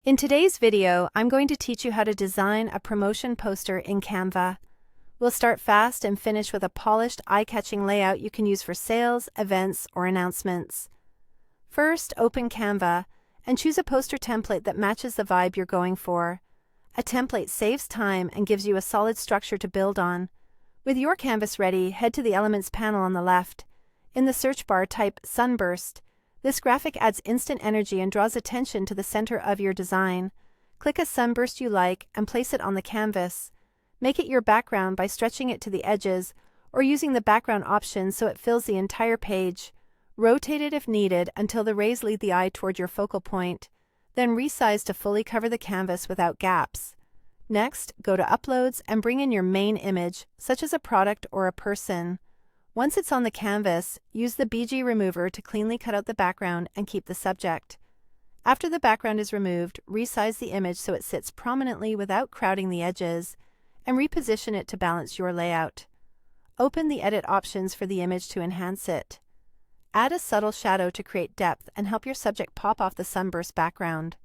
In today's video, I'm going to teach you how to design a promotion poster in Canva. We'll start fast and finish with a polished, eye-catching layout you can use for sales, events, or announcements. First, open Canva and choose a poster template that matches the vibe you're going for. A template saves time and gives you a solid structure to build on. With your canvas ready, head to the Elements panel on the left. In the search bar, type Sunburst. This graphic adds instant energy and draws attention to the center of your design. Click a sunburst you like and place it on the canvas. Make it your background by stretching it to the edges or using the background option so it fills the entire page. Rotate it if needed until the rays lead the eye toward your focal point. Then resize to fully cover the canvas without gaps. Next, go to Uploads and bring in your main image, such as a product or a person. Once it's on the canvas, use the BG remover to cleanly cut out the background and keep the subject. After the background is removed, resize the image so it sits prominently without crowding the edges, and reposition it to balance your layout. Open the edit options for the image to enhance it. Add a subtle shadow to create depth and help your subject pop off the sunburst background.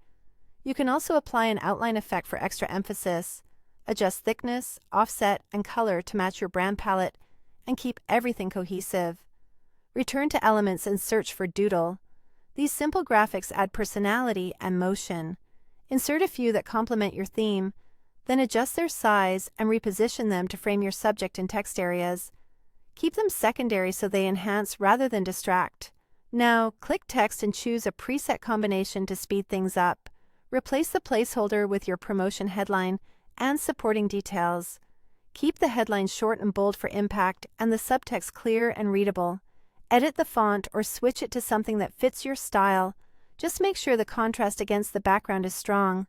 You can also apply an outline effect for extra emphasis. Adjust thickness, offset, and color to match your brand palette and keep everything cohesive. Return to Elements and search for Doodle. These simple graphics add personality and motion. Insert a few that complement your theme, then adjust their size and reposition them to frame your subject and text areas. Keep them secondary so they enhance rather than distract. Now, click Text and choose a preset combination to speed things up. Replace the placeholder with your promotion headline and supporting details. Keep the headline short and bold for impact and the subtext clear and readable. Edit the font or switch it to something that fits your style. Just make sure the contrast against the background is strong.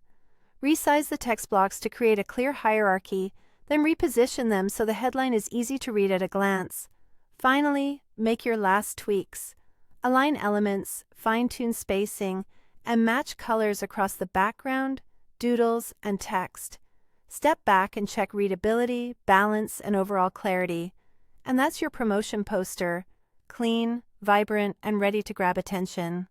Resize the text blocks to create a clear hierarchy, then reposition them so the headline is easy to read at a glance. Finally, make your last tweaks. Align elements, fine-tune spacing, and match colors across the background, doodles, and text. Step back and check readability, balance, and overall clarity. And that's your promotion poster, clean, vibrant, and ready to grab attention.